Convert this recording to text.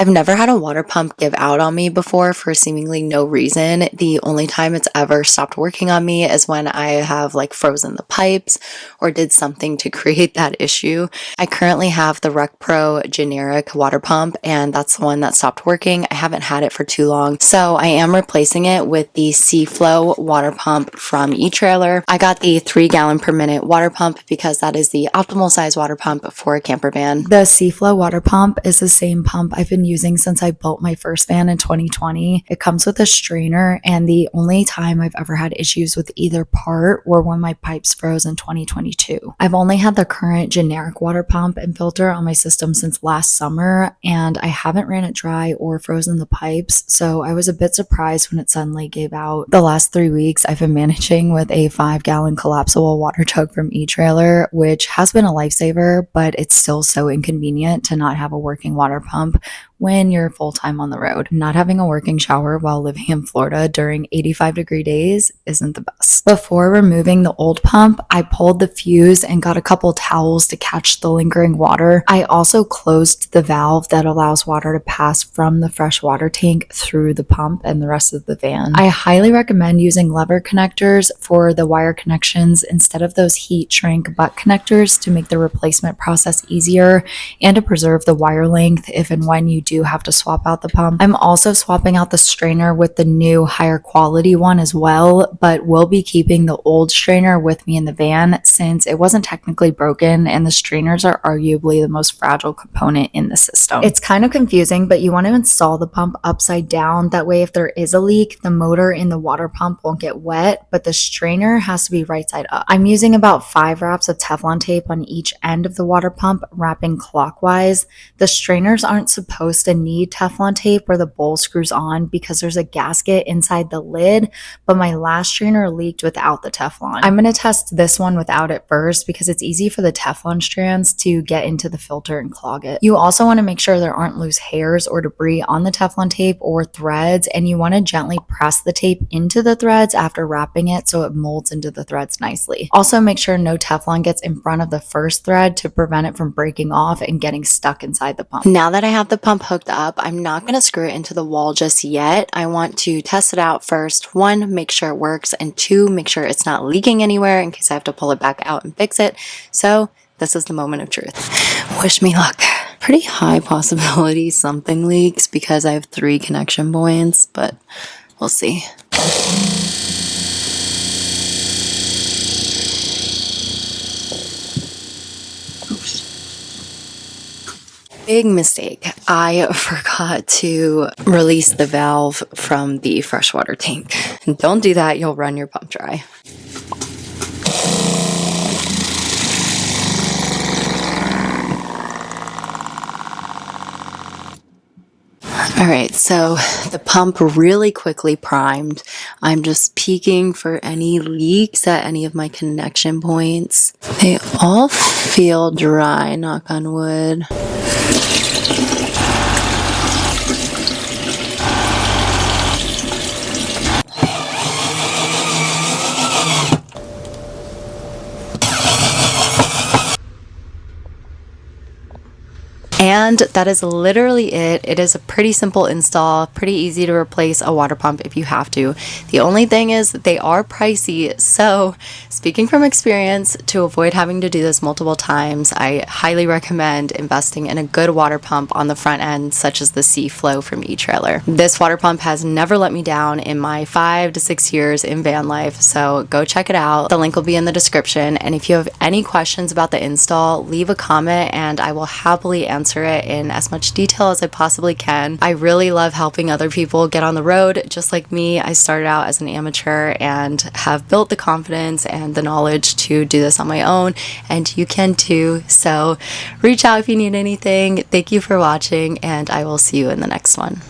I've never had a water pump give out on me before for seemingly no reason. The only time it's ever stopped working on me is when I have like frozen the pipes or did something to create that issue. I currently have the Rec Pro generic water pump, and that's the one that stopped working. I haven't had it for too long, so I am replacing it with the SeaFlo water pump from eTrailer. I got the 3 gallon per minute water pump because that is the optimal size water pump for a camper van. The SeaFlo water pump is the same pump I've been using since I built my first van in 2020. It comes with a strainer, and the only time I've ever had issues with either part were when my pipes froze in 2022. I've only had the current generic water pump and filter on my system since last summer, and I haven't ran it dry or frozen the pipes, so I was a bit surprised when it suddenly gave out. The last 3 weeks I've been managing with a 5 gallon collapsible water jug from eTrailer, which has been a lifesaver, but it's still so inconvenient to not have a working water pump when you're full-time on the road. Not having a working shower while living in Florida during 85-degree days isn't the best. Before removing the old pump, I pulled the fuse and got a couple towels to catch the lingering water. I also closed the valve that allows water to pass from the fresh water tank through the pump and the rest of the van. I highly recommend using lever connectors for the wire connections instead of those heat shrink butt connectors to make the replacement process easier and to preserve the wire length if and when you do have to swap out the pump. I'm also swapping out the strainer with the new higher quality one as well, but will be keeping the old strainer with me in the van since it wasn't technically broken and the strainers are arguably the most fragile component in the system. It's kind of confusing, but you want to install the pump upside down. That way if there is a leak, the motor in the water pump won't get wet, but the strainer has to be right side up. I'm using about 5 wraps of Teflon tape on each end of the water pump, wrapping clockwise. The strainers aren't supposed to need Teflon tape where the bowl screws on because there's a gasket inside the lid, but my last strainer leaked without the Teflon. I'm going to test this one without it first because it's easy for the Teflon strands to get into the filter and clog it. You also want to make sure there aren't loose hairs or debris on the Teflon tape or threads, and you want to gently press the tape into the threads after wrapping it so it molds into the threads nicely. Also make sure no Teflon gets in front of the first thread to prevent it from breaking off and getting stuck inside the pump. Now that I have the pump hooked up, I'm not going to screw it into the wall just yet. I want to test it out first. 1, make sure it works, and 2, make sure it's not leaking anywhere in case I have to pull it back out and fix it. So this is the moment of truth. Wish me luck. Pretty high possibility something leaks because I have 3 connection points, but we'll see. Big mistake. I forgot to release the valve from the freshwater tank. And don't do that, you'll run your pump dry. Alright, so the pump really quickly primed. I'm just peeking for any leaks at any of my connection points. They all feel dry, knock on wood. And that is literally it. It is a pretty simple install, pretty easy to replace a water pump if you have to. The only thing is that they are pricey. So speaking from experience, to avoid having to do this multiple times, I highly recommend investing in a good water pump on the front end, such as the SeaFlo from eTrailer. This water pump has never let me down in my 5 to 6 years in van life. So go check it out. The link will be in the description. And if you have any questions about the install, leave a comment and I will happily answer it in as much detail as I possibly can. I really love helping other people get on the road just like me. I started out as an amateur and have built the confidence and the knowledge to do this on my own, and you can too. So reach out if you need anything. Thank you for watching, and I will see you in the next one.